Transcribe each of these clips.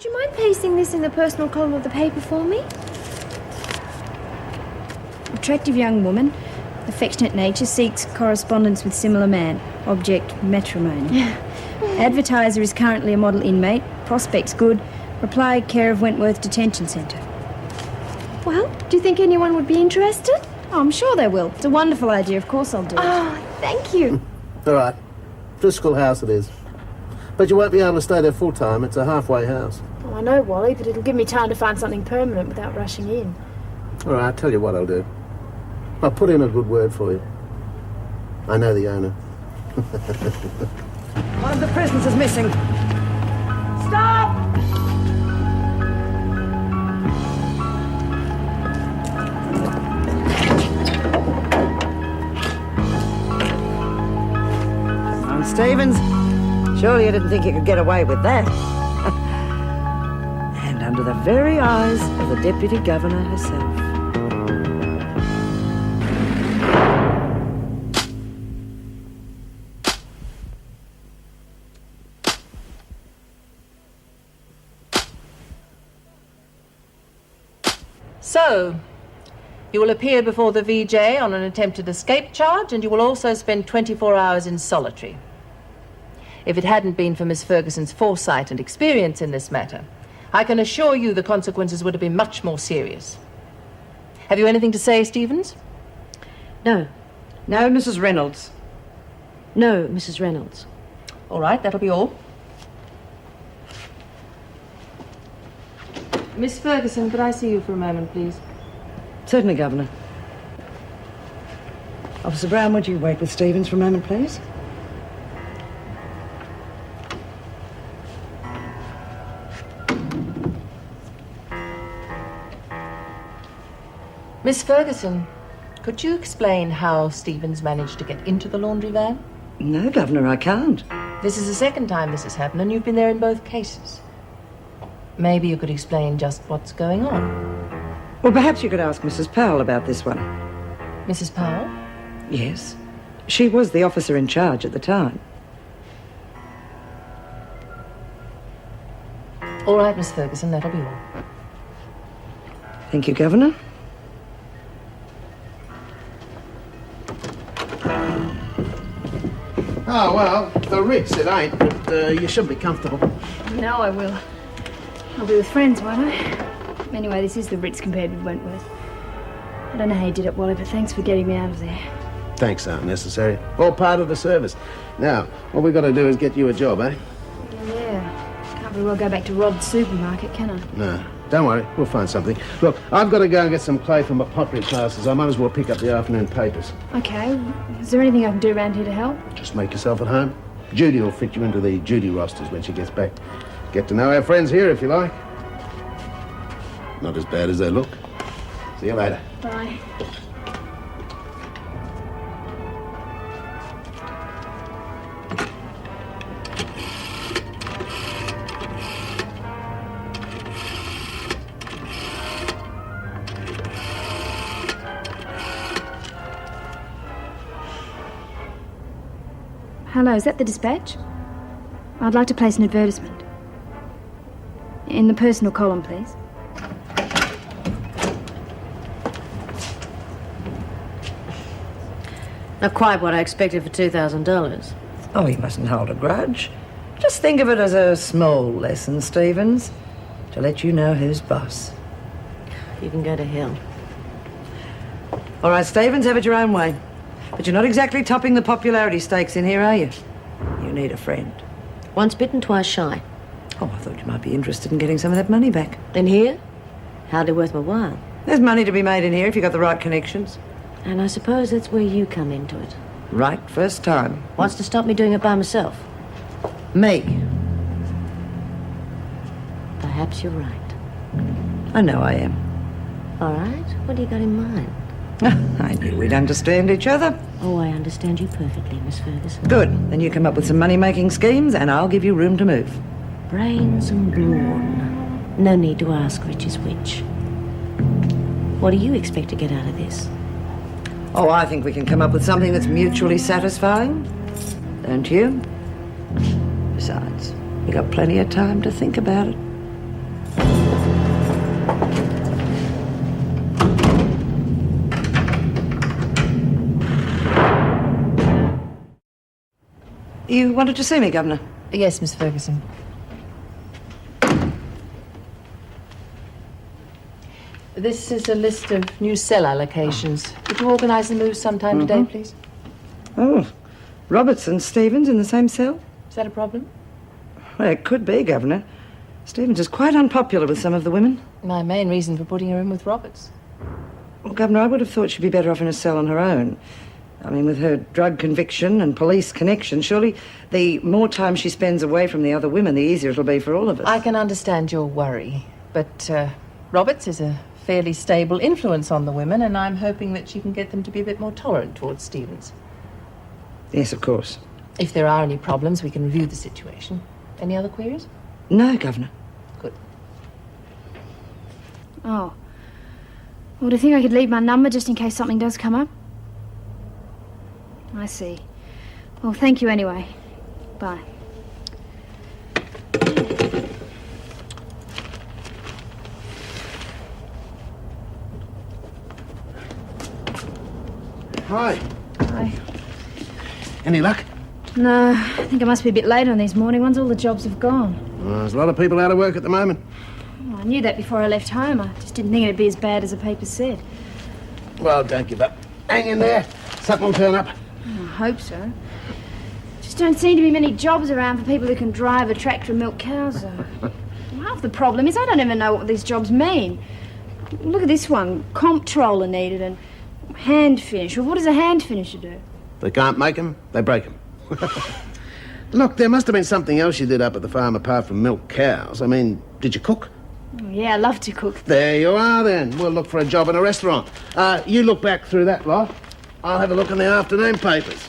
Would you mind pasting this in the personal column of the paper for me? Attractive young woman. Affectionate nature seeks correspondence with similar man. Object, matrimony. Advertiser is currently a model inmate. Prospects good. Reply, care of Wentworth Detention Centre. Well, do you think anyone would be interested? Oh, I'm sure they will. It's a wonderful idea. Of course I'll do it. Oh, thank you. All right. Driscoll House it is. But you won't be able to stay there full-time. It's a halfway house. Oh, I know, Wally, but it'll give me time to find something permanent without rushing in. All right, I'll tell you what I'll do. I'll put in a good word for you. I know the owner. One of the prisoners is missing. Stop! Stevens, surely you didn't think you could get away with that. And under the very eyes of the Deputy Governor herself. So, you will appear before the VJ on an attempted escape charge, and you will also spend 24 hours in solitary. If it hadn't been for Miss Ferguson's foresight and experience in this matter, I can assure you the consequences would have been much more serious. Have you anything to say, Stevens? No. No, Mrs. Reynolds. No, Mrs. Reynolds. All right, that'll be all. Miss Ferguson, could I see you for a moment, please? Certainly, Governor. Officer Brown, would you wait with Stevens for a moment, please? Miss Ferguson, could you explain how Stevens managed to get into the laundry van? No, Governor, I can't. This is the second time this has happened, and you've been there in both cases. Maybe you could explain just what's going on. Well, perhaps you could ask Mrs. Powell about this one. Mrs. Powell? Yes. She was the officer in charge at the time. All right, Miss Ferguson, that'll be all. Thank you, Governor. Oh, well, the Ritz it ain't, but you should be comfortable. No, I will. I'll be with friends, won't I? Anyway, this is the Ritz compared with Wentworth. I don't know how you did it, Wally, but thanks for getting me out of there. Thanks aren't necessary. All part of the service. Now, what we've got to do is get you a job, eh? Yeah. Can't very well go back to Rod's supermarket, can I? No. Don't worry, we'll find something. Look, I've got to go and get some clay for my pottery classes. I might as well pick up the afternoon papers. Okay. Is there anything I can do around here to help? Just make yourself at home. Judy will fit you into the Judy rosters when she gets back. Get to know our friends here, if you like. Not as bad as they look. See you later. Bye. Hello, is that the dispatch? I'd like to place an advertisement. In the personal column, please. Not quite what I expected for $2,000. Oh, you mustn't hold a grudge. Just think of it as a small lesson, Stevens, to let you know who's boss. You can go to hell. All right, Stevens, have it your own way. But you're not exactly topping the popularity stakes in here, are you? You need a friend. Once bitten, twice shy. Oh, I thought you might be interested in getting some of that money back. In here? Hardly worth my while. There's money to be made in here if you've got the right connections. And I suppose that's where you come into it. Right, first time. What's to stop me doing it by myself? Me. Perhaps you're right. I know I am. All right, what do you got in mind? I knew we'd understand each other. Oh, I understand you perfectly, Miss Ferguson. Good. Then you come up with some money-making schemes and I'll give you room to move. Brains and brawn. No need to ask which is which. What do you expect to get out of this? Oh, I think we can come up with something that's mutually satisfying. Don't you? Besides, you got plenty of time to think about it. You wanted to see me, Governor? Yes, Miss Ferguson. This is a list of new cell allocations. Could you organise the move sometime today, please? Oh, Roberts and Stevens in the same cell? Is that a problem? Well, it could be, Governor. Stevens is quite unpopular with some of the women. My main reason for putting her in with Roberts. Well, Governor, I would have thought she'd be better off in a cell on her own. I mean, with her drug conviction and police connection, surely the more time she spends away from the other women, the easier it'll be for all of us. I can understand your worry, but Roberts is a fairly stable influence on the women, and I'm hoping that she can get them to be a bit more tolerant towards Stevens. Yes, of course. If there are any problems, we can review the situation. Any other queries? No, Governor. Good. Oh. Well, do you think I could leave my number just in case something does come up? I see. Well, thank you anyway. Bye. Hi. Hi. Any luck? No, I think I must be a bit late on these morning ones. All the jobs have gone. Well, there's a lot of people out of work at the moment. Oh, I knew that before I left home. I just didn't think it'd be as bad as the paper said. Well, don't give up. Hang in there. Something will turn up. I hope so. Just don't seem to be many jobs around for people who can drive a tractor and milk cows, though. Half the problem is I don't even know what these jobs mean. Look at this one. Comptroller needed and hand finish. Well, what does a hand finisher do? They can't make them, they break them. Look, there must have been something else you did up at the farm apart from milk cows. I mean, did you cook? Oh, yeah, I love to cook. There you are, then. We'll look for a job in a restaurant. You look back through that lot. I'll have a look in the afternoon papers.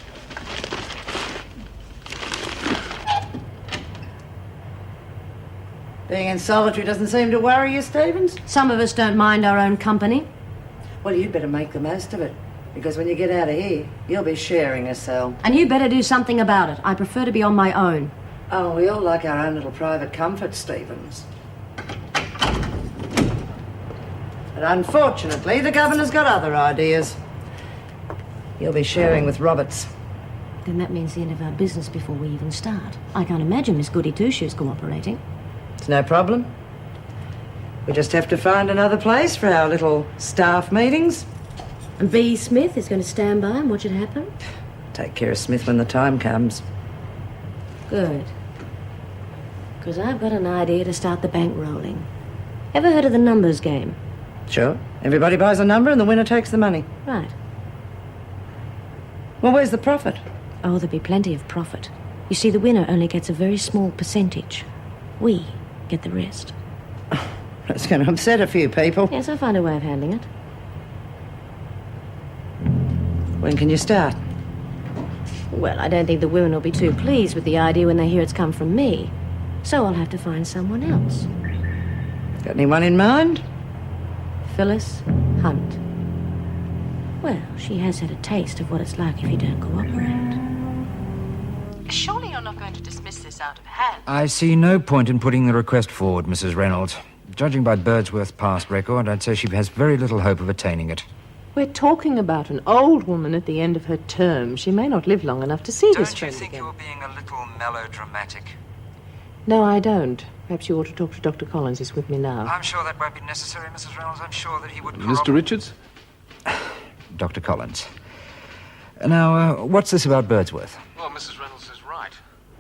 Being in solitary doesn't seem to worry you, Stevens? Some of us don't mind our own company. Well, you'd better make the most of it, because when you get out of here, you'll be sharing a cell. And you better do something about it. I prefer to be on my own. Oh, we all like our own little private comfort, Stevens. But unfortunately, the Governor's got other ideas. You'll be sharing with Roberts. Then that means the end of our business before we even start. I can't imagine Miss Goody Two-Shoes cooperating. It's no problem. We just have to find another place for our little staff meetings. And B. Smith is going to stand by and watch it happen? Take care of Smith when the time comes. Good. Because I've got an idea to start the bank rolling. Ever heard of the numbers game? Sure. Everybody buys a number and the winner takes the money. Right. Well, where's the profit? Oh, there'll be plenty of profit. You see, the winner only gets a very small percentage. We get the rest. That's going to upset a few people. Yes, I'll find a way of handling it. When can you start? Well, I don't think the women will be too pleased with the idea when they hear it's come from me. So I'll have to find someone else. Got anyone in mind? Phyllis Hunt. Well, she has had a taste of what it's like if you don't cooperate. Surely you're not going to dismiss this out of hand. I see no point in putting the request forward, Mrs. Reynolds. Judging by Birdsworth's past record, I'd say she has very little hope of attaining it. We're talking about an old woman at the end of her term. She may not live long enough to see this Don't you friend think again. you're being a little melodramatic? No, I don't. Perhaps you ought to talk to Dr. Collins. He's with me now. I'm sure that won't be necessary, Mrs. Reynolds. I'm sure that he would... Mr. Richards? Dr. Collins. Now, what's this about Birdsworth? Well, Mrs. Reynolds is right.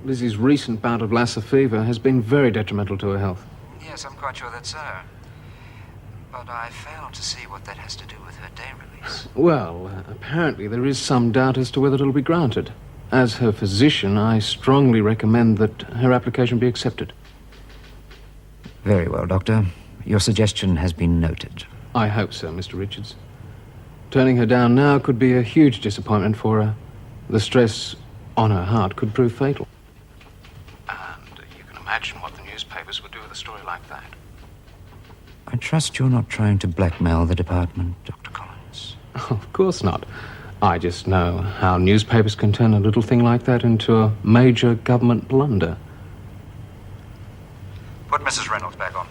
Lizzie's recent bout of Lassa fever has been very detrimental to her health. Yes, I'm quite sure that's so. But I fail to see what that has to do with her day release. Well, apparently there is some doubt as to whether it'll be granted. As her physician, I strongly recommend that her application be accepted. Very well, Doctor. Your suggestion has been noted. I hope so, Mr. Richards. Turning her down now could be a huge disappointment for her. The stress on her heart could prove fatal. And you can imagine what the newspapers would do with a story like that. I trust you're not trying to blackmail the department, Dr. Collins. Of course not. I just know how newspapers can turn a little thing like that into a major government blunder. Put Mrs. Reynolds back on.